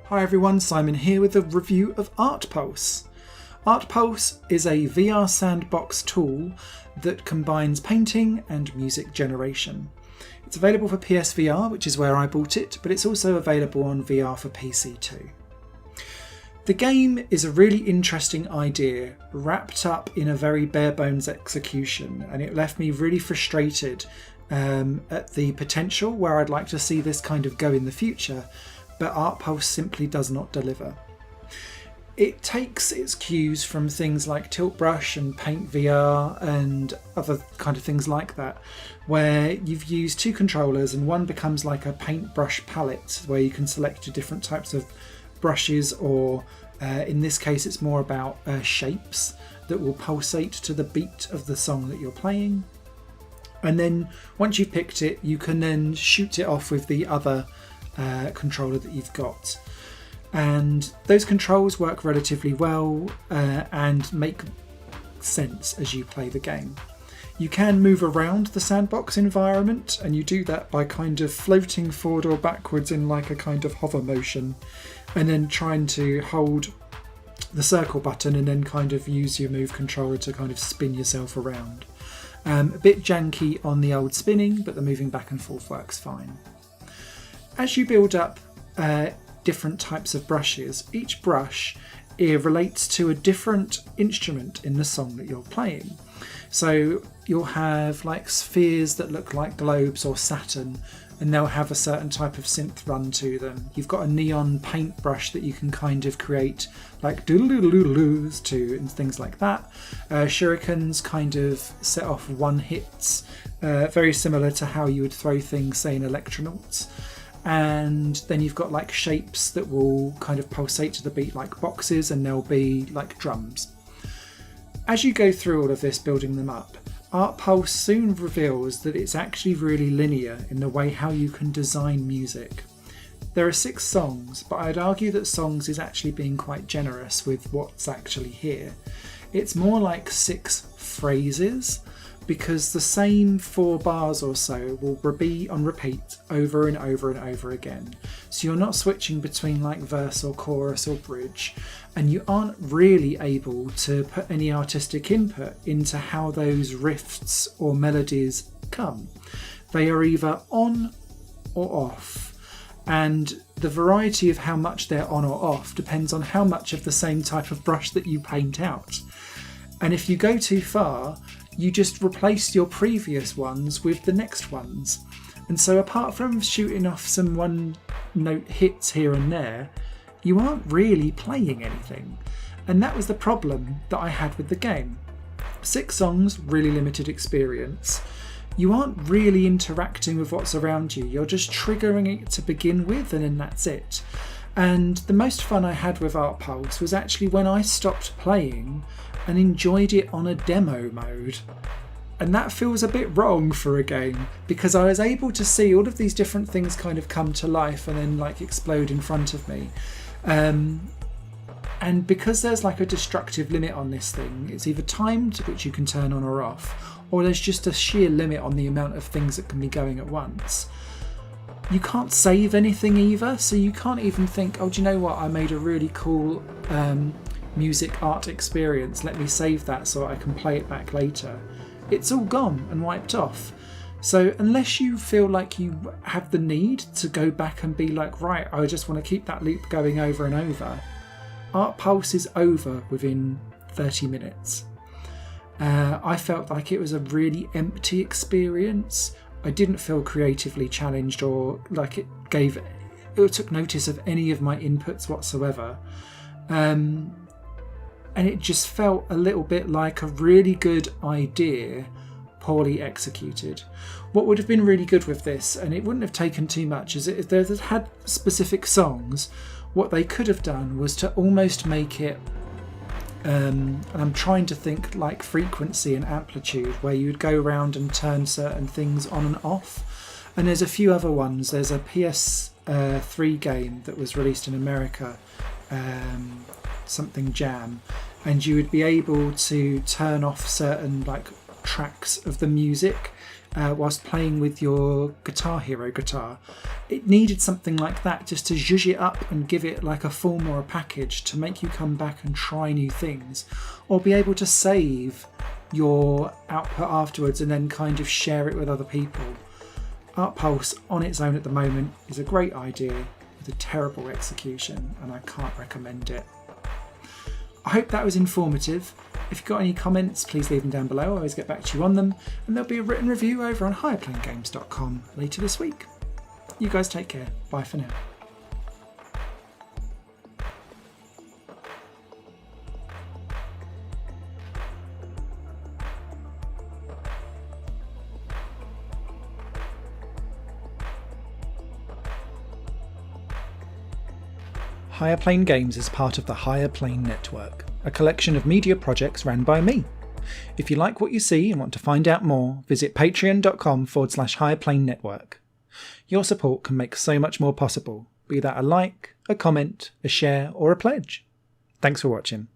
Hi everyone, Simon here with a review of ArtPulse. ArtPulse is a VR sandbox tool that combines painting and music generation. It's available for PSVR, which is where I bought it, but it's also available on VR for PC too. The game is a really interesting idea wrapped up in a very bare bones execution, and it left me really frustrated at the potential where I'd like to see this kind of go in the future, but ArtPulse simply does not deliver. It takes its cues from things like Tilt Brush and Paint VR and other kind of things like that, where you've used two controllers and one becomes like a paintbrush palette where you can select your different types of brushes, or in this case it's more about shapes that will pulsate to the beat of the song that you're playing. And then once you've picked it, you can then shoot it off with the other controller that you've got. And those controls work relatively well and make sense as you play the game. You can move around the sandbox environment, and you do that by kind of floating forward or backwards in like a kind of hover motion, and then trying to hold the circle button and then kind of use your move controller to kind of spin yourself around. A bit janky on the old spinning, but the moving back and forth works fine. As you build up different types of brushes, each brush relates to a different instrument in the song that you're playing. So you'll have like spheres that look like globes or Saturn, and they'll have a certain type of synth run to them. You've got a neon paintbrush that you can kind of create like doodle-doodle-doodles to and things like that. Shurikens kind of set off one hits, very similar to how you would throw things, say, in Electronauts. And then you've got like shapes that will kind of pulsate to the beat like boxes, and they'll be like drums. As you go through all of this, building them up, ArtPulse soon reveals that it's actually really linear in the way how you can design music. There are 6 songs, but I'd argue that songs is actually being quite generous with what's actually here. It's more like 6 phrases, because the same 4 bars or so will be on repeat over and over and over again. So you're not switching between like verse or chorus or bridge, and you aren't really able to put any artistic input into how those riffs or melodies come. They are either on or off, and the variety of how much they're on or off depends on how much of the same type of brush that you paint out. And if you go too far, you just replace your previous ones with the next ones. And so apart from shooting off some one-note hits here and there, you aren't really playing anything. And that was the problem that I had with the game. 6 songs, really limited experience. You aren't really interacting with what's around you. You're just triggering it to begin with, and then that's it. And the most fun I had with ArtPulse was actually when I stopped playing and enjoyed it on a demo mode. And that feels a bit wrong for a game, because I was able to see all of these different things kind of come to life and then like explode in front of me. And because there's like a destructive limit on this thing, it's either timed, which you can turn on or off, or there's just a sheer limit on the amount of things that can be going at once. You can't save anything either, so you can't even think, oh, do you know what, I made a really cool music art experience, let me save that so I can play it back later. It's all gone and wiped off. So unless you feel like you have the need to go back and be like, right, I just want to keep that loop going over and over, ArtPulse is over within 30 minutes. I felt like it was a really empty experience. I didn't feel creatively challenged or like it took notice of any of my inputs whatsoever. And it just felt a little bit like a really good idea, poorly executed. What would have been really good with this, and it wouldn't have taken too much, is if they had specific songs, what they could have done was to almost make it, and I'm trying to think like frequency and amplitude, where you would go around and turn certain things on and off. And there's a few other ones. There's a PS3 game that was released in America, something Jam, and you would be able to turn off certain like tracks of the music whilst playing with your Guitar Hero guitar. It needed something like that just to zhuzh it up and give it like a form or a package to make you come back and try new things, or be able to save your output afterwards and then kind of share it with other people. ArtPulse on its own at the moment is a great idea with a terrible execution, and I can't recommend it. I hope that was informative. If you've got any comments, please leave them down below. I always get back to you on them. And there'll be a written review over on higherplanegames.com later this week. You guys take care. Bye for now. Higher Plane Games is part of the Higher Plane Network, a collection of media projects ran by me. If you like what you see and want to find out more, visit patreon.com/Higher Plane Network. Your support can make so much more possible, be that a like, a comment, a share, or a pledge. Thanks for watching.